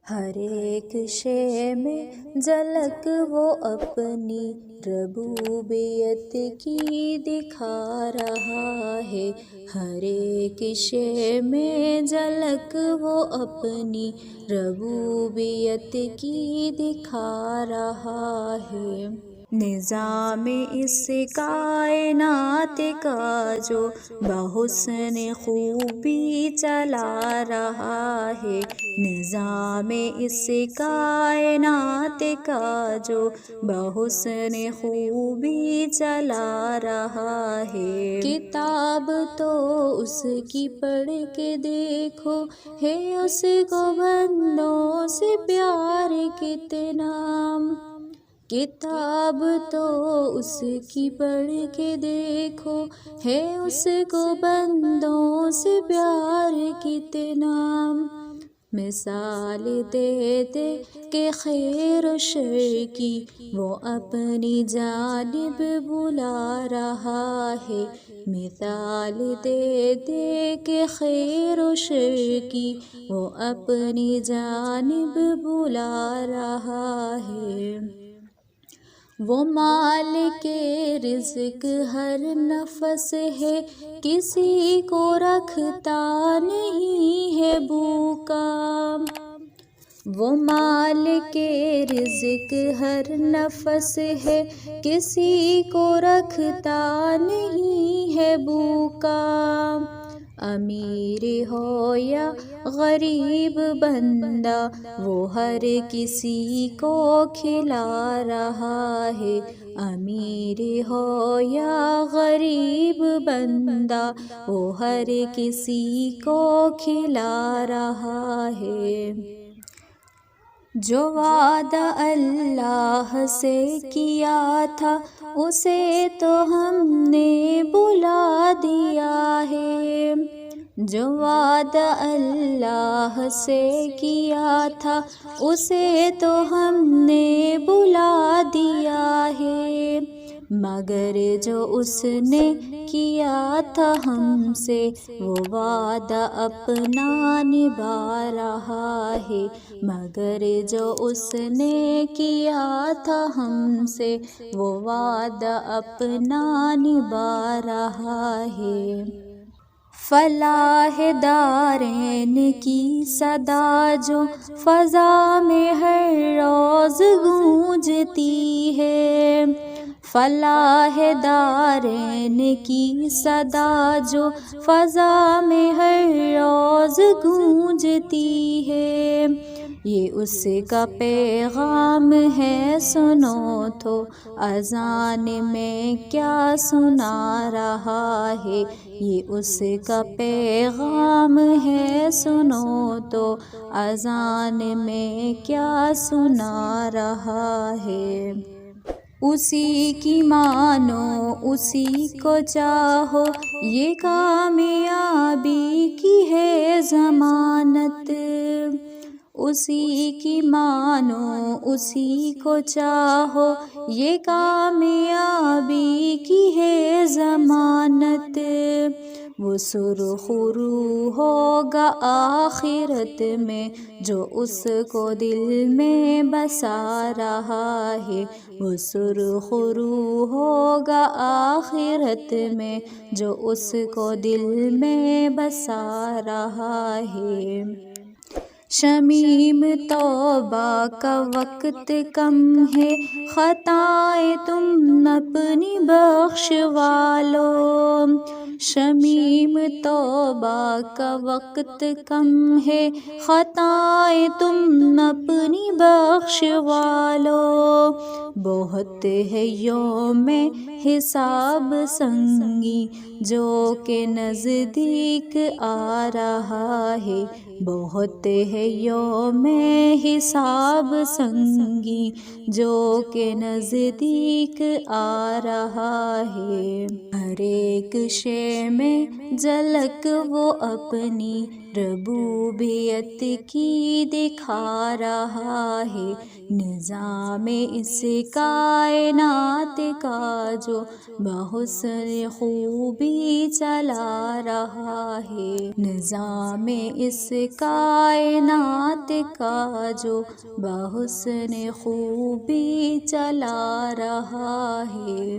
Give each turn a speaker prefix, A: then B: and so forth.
A: ہر ایک شے میں جھلک وہ اپنی ربوبیت کی دکھا رہا ہے، ہر ایک شے میں جھلک وہ اپنی ربوبیت کی دکھا رہا ہے۔ نظام اس کائنات کا جو بحسن خوبی چلا رہا ہے، نظام اس کائنات کا جو بحسن خوبی چلا رہا ہے۔ کتاب تو اس کی پڑھ کے دیکھو، ہے اس کو بندوں سے پیار کتنا۔ کتاب تو اس کی پڑھ کے دیکھو، ہے اس کو بندوں سے پیار کتنا۔ مثال دے دے کہ خیر و شر کی وہ اپنی جانب بلا رہا ہے، مثال دے دے کہ خیر و شر کی وہ اپنی جانب بلا رہا ہے۔ وہ مالک رزق ہر نفس ہے، کسی کو رکھتا نہیں ہے بھوکا۔ وہ مالک رزق ہر نفس ہے، کسی کو رکھتا نہیں ہے بھوکا۔ امیر ہو یا غریب بندہ وہ ہر کسی کو کھلا رہا ہے، امیر ہو یا غریب بندہ وہ ہر کسی کو کھلا رہا ہے۔ جو وعدہ اللہ سے کیا تھا اسے تو ہم نے بھلا دیا ہے، جو وعدہ اللہ سے کیا تھا اسے تو ہم نے بھلا دیا ہے، مگر جو اس نے کیا تھا ہم سے وہ وعدہ اپنا نبھا رہا ہے، مگر جو اس نے کیا تھا ہم سے وہ وعدہ اپنا نبھا رہا ہے۔ فلاح دارین کی صدا جو فضا میں ہر روز گونجتی ہے، فلاح دارین کی صدا جو فضا میں ہر روز گونجتی ہے، یہ اس کا پیغام ہے سنو تو اذان میں کیا سنا رہا ہے، یہ اس کا پیغام ہے سنو تو اذان میں کیا سنا رہا ہے۔ اسی کی مانو اسی کو چاہو، یہ کامیابی کی ہے ضمانت، اسی کی مانو اسی کو چاہو، یہ کامیابی کی ہے ضمانت۔ وہ سرخ روح ہوگا آخرت میں جو اس کو دل میں بسا رہا ہے، وہ سرخ روح ہوگا آخرت میں جو اس کو دل میں بسا رہا ہے۔ شمیم توبہ کا وقت کم ہے، خطائیں تم اپنی بخشوا لو، شمیم توبہ کا وقت کم ہے، خطائیں تم اپنی بخشوا لو، بہت ہے یوم حساب سنگی جو کہ نزدیک آ رہا ہے، بہت ہے یوم حساب سنگی جو کہ نزدیک آ رہا ہے۔ ہر ایک شے میں جھلک وہ اپنی ربوبیت کی دکھا رہا ہے، نظام اس کائنات کا جو بحسن خوبی چلا رہا ہے، نظام اس کائنات کا جو بحسن خوبی چلا رہا ہے۔